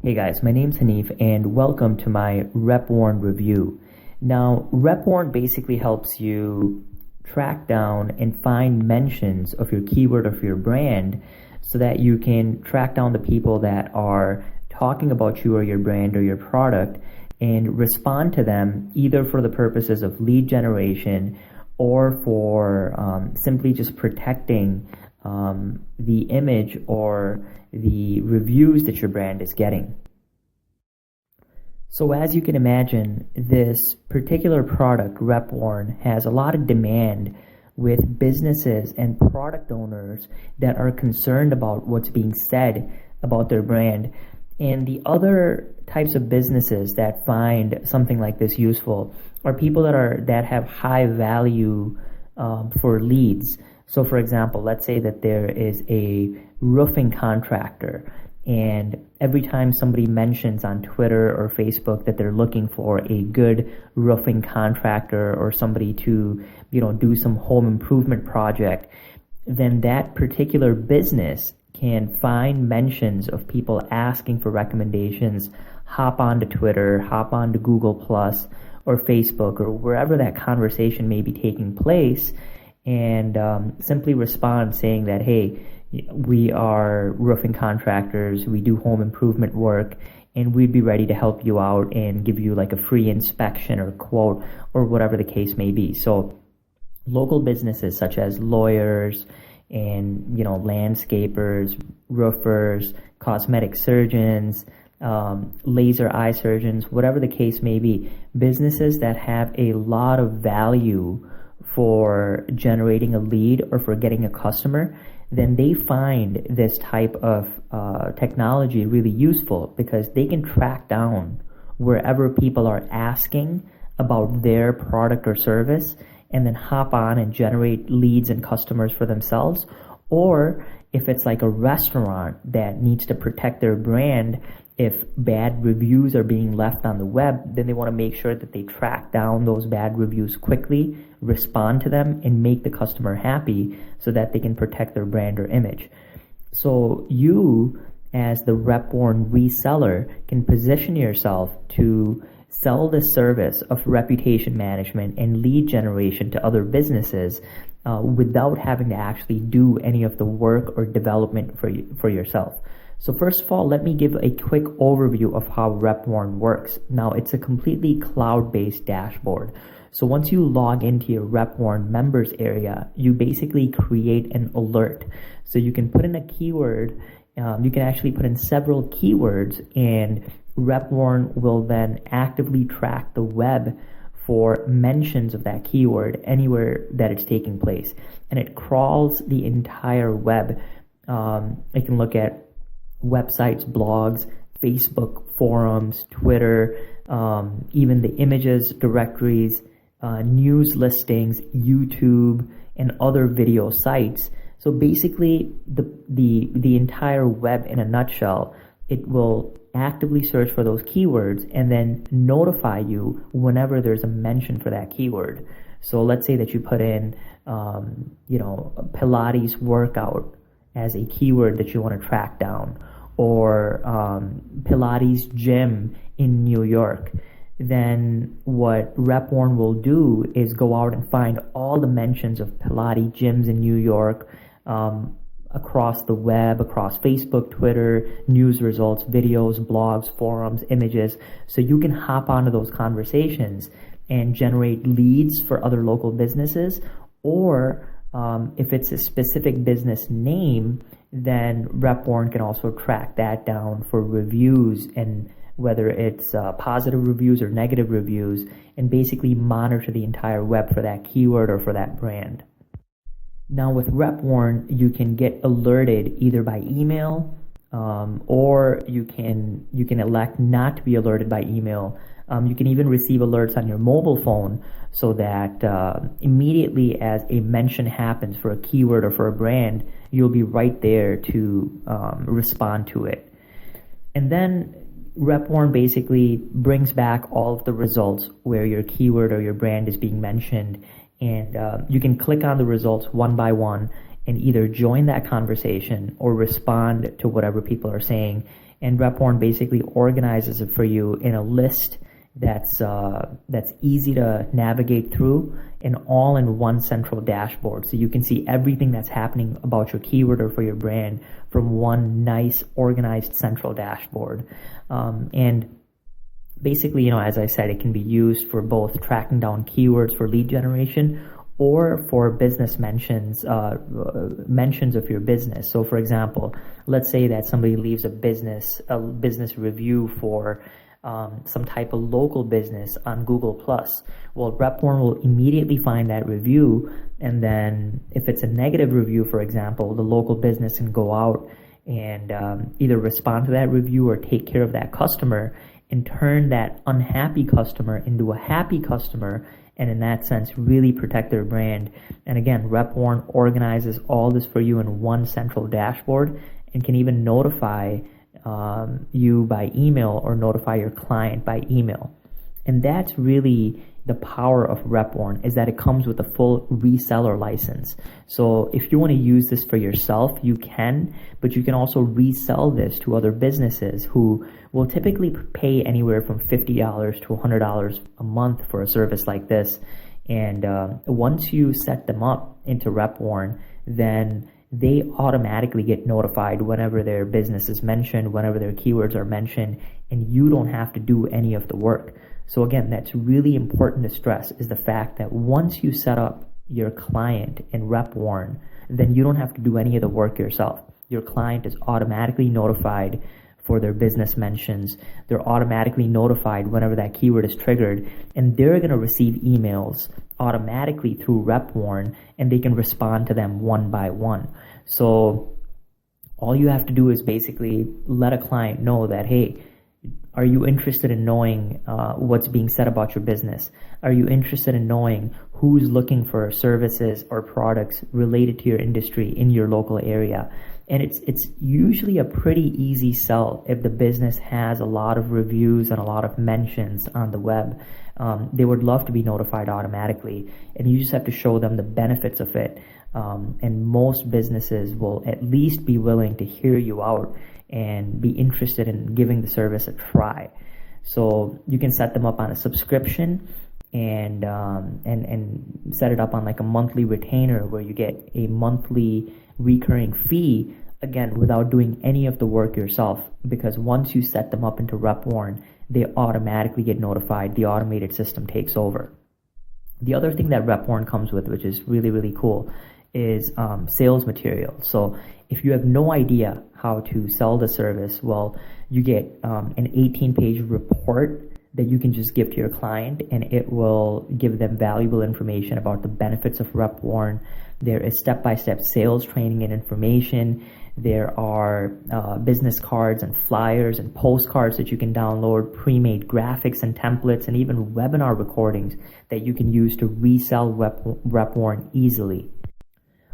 Hey guys, my name's Hanif and welcome to my RepWarn review. Now, RepWarn basically helps you track down and find mentions of your keyword of your brand so that you can track down the people that are talking about you or your brand or your product and respond to them either for the purposes of lead generation or for simply just protecting the image or the reviews that your brand is getting. So as you can imagine, this particular product, RepWarn, has a lot of demand with businesses and product owners that are concerned about what's being said about their brand. And the other types of businesses that find something like this useful are people that have high value for leads. So for example, let's say that there is a roofing contractor and every time somebody mentions on Twitter or Facebook that they're looking for a good roofing contractor or somebody to, do some home improvement project, then that particular business can find mentions of people asking for recommendations, hop onto Twitter, hop onto Google Plus or Facebook or wherever that conversation may be taking place, and simply respond saying that, hey, we are roofing contractors, we do home improvement work, and we'd be ready to help you out and give you like a free inspection or quote or whatever the case may be. So local businesses such as lawyers and landscapers, roofers, cosmetic surgeons, laser eye surgeons, whatever the case may be, businesses that have a lot of value for generating a lead or for getting a customer, then they find this type of technology really useful because they can track down wherever people are asking about their product or service and then hop on and generate leads and customers for themselves. Or if it's like a restaurant that needs to protect their brand, if bad reviews are being left on the web, then they want to make sure that they track down those bad reviews quickly, respond to them, and make the customer happy so that they can protect their brand or image. So you, as the RepWarn reseller, can position yourself to sell the service of reputation management and lead generation to other businesses without having to actually do any of the work or development for yourself. So first of all, let me give a quick overview of how RepWarn works. Now, it's a completely cloud-based dashboard. So once you log into your RepWarn members area, you basically create an alert. So you can put in a keyword, you can actually put in several keywords, and RepWarn will then actively track the web for mentions of that keyword anywhere that it's taking place. And it crawls the entire web. It can look at websites, blogs, Facebook forums, Twitter, even the images, directories, news listings, YouTube, and other video sites. So basically, the entire web in a nutshell, it will actively search for those keywords and then notify you whenever there's a mention for that keyword. So let's say that you put in, Pilates workout as a keyword that you want to track down, or Pilates gym in New York. Then what RepWarn will do is go out and find all the mentions of Pilates gyms in New York across the web, across Facebook, Twitter, news results, videos, blogs, forums, images. So you can hop onto those conversations and generate leads for other local businesses, or if it's a specific business name, then RepWarn can also track that down for reviews, and whether it's positive reviews or negative reviews, and basically monitor the entire web for that keyword or for that brand. Now with RepWarn, you can get alerted either by email, or you can elect not to be alerted by email. You can even receive alerts on your mobile phone so that immediately as a mention happens for a keyword or for a brand, you'll be right there to respond to it. And then RepWarn basically brings back all of the results where your keyword or your brand is being mentioned, and you can click on the results one by one and either join that conversation or respond to whatever people are saying. and RepWarn basically organizes it for you in a list that's easy to navigate through and all in one central dashboard. So you can see everything that's happening about your keyword or for your brand from one nice organized central dashboard. And basically, as I said, it can be used for both tracking down keywords for lead generation or for business mentions of your business. So for example, let's say that somebody leaves a business review for some type of local business on Google+. Well, RepWarn will immediately find that review, and then if it's a negative review, for example, the local business can go out and either respond to that review or take care of that customer and turn that unhappy customer into a happy customer, and in that sense really protect their brand. And again, RepWarn organizes all this for you in one central dashboard and can even notify you by email or notify your client by email. And that's really the power of RepWarn, is that it comes with a full reseller license. So if you want to use this for yourself, you can, but you can also resell this to other businesses who will typically pay anywhere from $50 to $100 a month for a service like this. And once you set them up into RepWarn, then they automatically get notified whenever their business is mentioned, whenever their keywords are mentioned, and you don't have to do any of the work. So again, that's really important to stress, is the fact that once you set up your client in RepWarn, then you don't have to do any of the work yourself. Your client is automatically notified for their business mentions. They're automatically notified whenever that keyword is triggered, and they're going to receive emails automatically through RepWarn, and they can respond to them one by one. So all you have to do is basically let a client know that, hey, are you interested in knowing what's being said about your business? Are you interested in knowing who's looking for services or products related to your industry in your local area? And it's usually a pretty easy sell if the business has a lot of reviews and a lot of mentions on the web. They would love to be notified automatically, and you just have to show them the benefits of it. And most businesses will at least be willing to hear you out and be interested in giving the service a try. So you can set them up on a subscription and set it up on like a monthly retainer where you get a monthly recurring fee, again, without doing any of the work yourself, because once you set them up into RepWarn, they automatically get notified. The automated system takes over. The other thing that RepWarn comes with, which is really, really cool, is sales material. So if you have no idea how to sell the service, well, you get an 18-page report that you can just give to your client, and it will give them valuable information about the benefits of RepWarn. There is step-by-step sales training and information. There are business cards and flyers and postcards that you can download, pre-made graphics and templates, and even webinar recordings that you can use to resell RepWarn easily.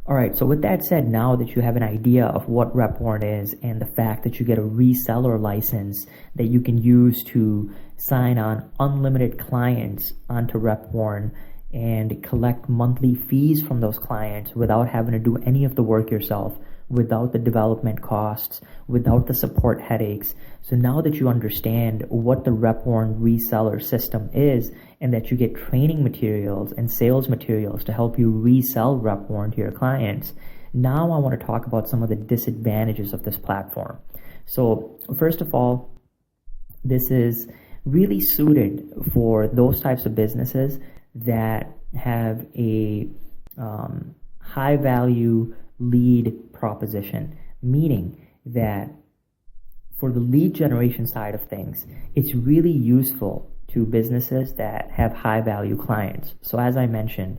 All right, so with that said, now that you have an idea of what RepWarn is and the fact that you get a reseller license that you can use to sign on unlimited clients onto RepWarn and collect monthly fees from those clients without having to do any of the work yourself, without the development costs, without the support headaches. So now that you understand what the RepWarn reseller system is, and that you get training materials and sales materials to help you resell RepWarn to your clients, now I want to talk about some of the disadvantages of this platform. So first of all, this is really suited for those types of businesses that have a high value lead proposition, meaning that for the lead generation side of things, it's really useful to businesses that have high value clients. So as I mentioned,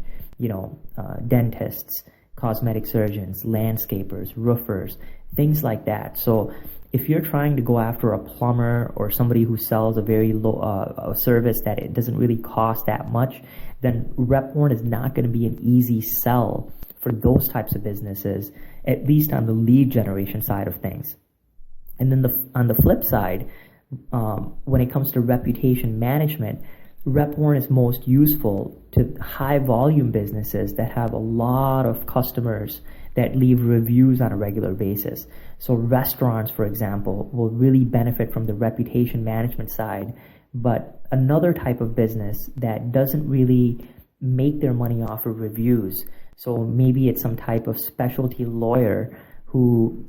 dentists, cosmetic surgeons, landscapers, roofers, things like that. So if you're trying to go after a plumber or somebody who sells a very low a service that it doesn't really cost that much, then RepWarn is not going to be an easy sell for those types of businesses, at least on the lead generation side of things. And then on the flip side, when it comes to reputation management, RepWarn is most useful to high volume businesses that have a lot of customers that leave reviews on a regular basis. So restaurants, for example, will really benefit from the reputation management side, but another type of business that doesn't really make their money off of reviews, so maybe it's some type of specialty lawyer who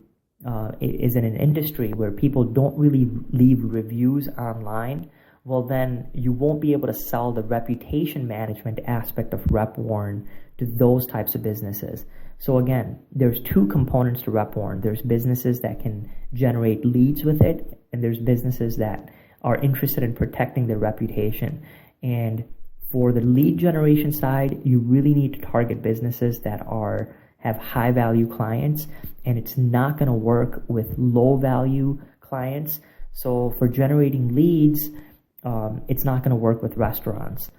is in an industry where people don't really leave reviews online, well then you won't be able to sell the reputation management aspect of RepWarn to those types of businesses. So again, there's two components to RepWarn. There's businesses that can generate leads with it, and there's businesses that are interested in protecting their reputation. And for the lead generation side, you really need to target businesses that have high value clients, and it's not going to work with low value clients. So for generating leads, it's not going to work with restaurants.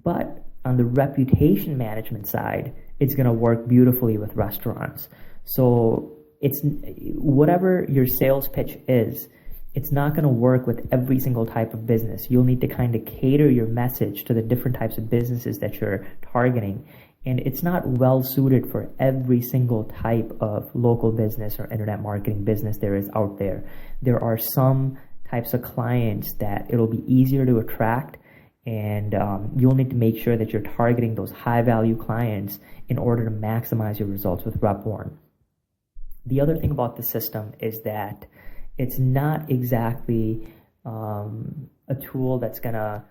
But on the reputation management side, it's going to work beautifully with restaurants. So it's whatever your sales pitch is, it's not going to work with every single type of business. You'll need to kind of cater your message to the different types of businesses that you're targeting. And it's not well suited for every single type of local business or internet marketing business there is out there. There are some types of clients that it'll be easier to attract, and you'll need to make sure that you're targeting those high value clients in order to maximize your results with RepWarn. The other thing about the system is that it's not exactly a tool that's gonna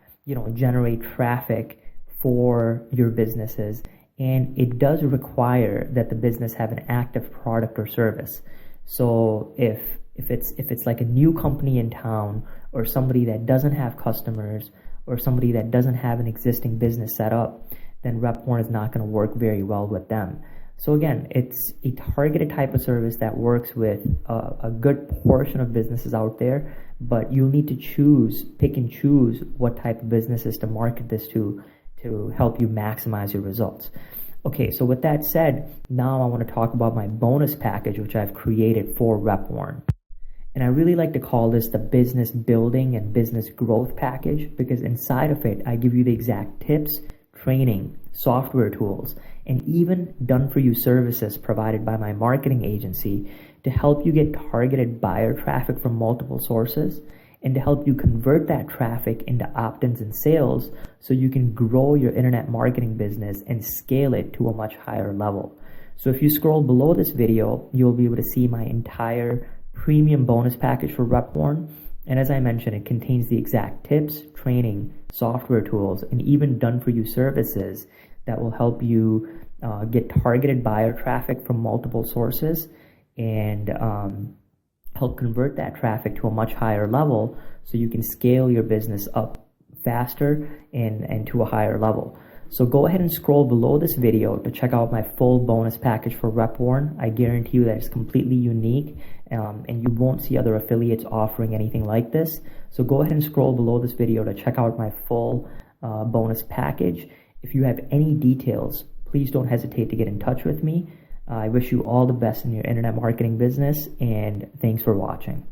generate traffic for your businesses, and it does require that the business have an active product or service. So if it's like a new company in town, or somebody that doesn't have customers, or somebody that doesn't have an existing business set up, then RepWarn is not going to work very well with them. So again, it's a targeted type of service that works with a good portion of businesses out there, but you'll need to pick and choose what type of businesses to market this to help you maximize your results. Okay, so with that said, now I want to talk about my bonus package, which I've created for RepWarn. And I really like to call this the business building and business growth package, because inside of it, I give you the exact tips, training, software tools, and even done-for-you services provided by my marketing agency to help you get targeted buyer traffic from multiple sources, and to help you convert that traffic into opt-ins and sales so you can grow your internet marketing business and scale it to a much higher level. So if you scroll below this video, you'll be able to see my entire premium bonus package for RepWarn. And as I mentioned, it contains the exact tips, training, software tools, and even done-for-you services that will help you get targeted buyer traffic from multiple sources and help convert that traffic to a much higher level so you can scale your business up faster and to a higher level. So go ahead and scroll below this video to check out my full bonus package for RepWarn. I guarantee you that it's completely unique, and you won't see other affiliates offering anything like this. So go ahead and scroll below this video to check out my full bonus package. If you have any details, please don't hesitate to get in touch with me. I wish you all the best in your internet marketing business, and thanks for watching.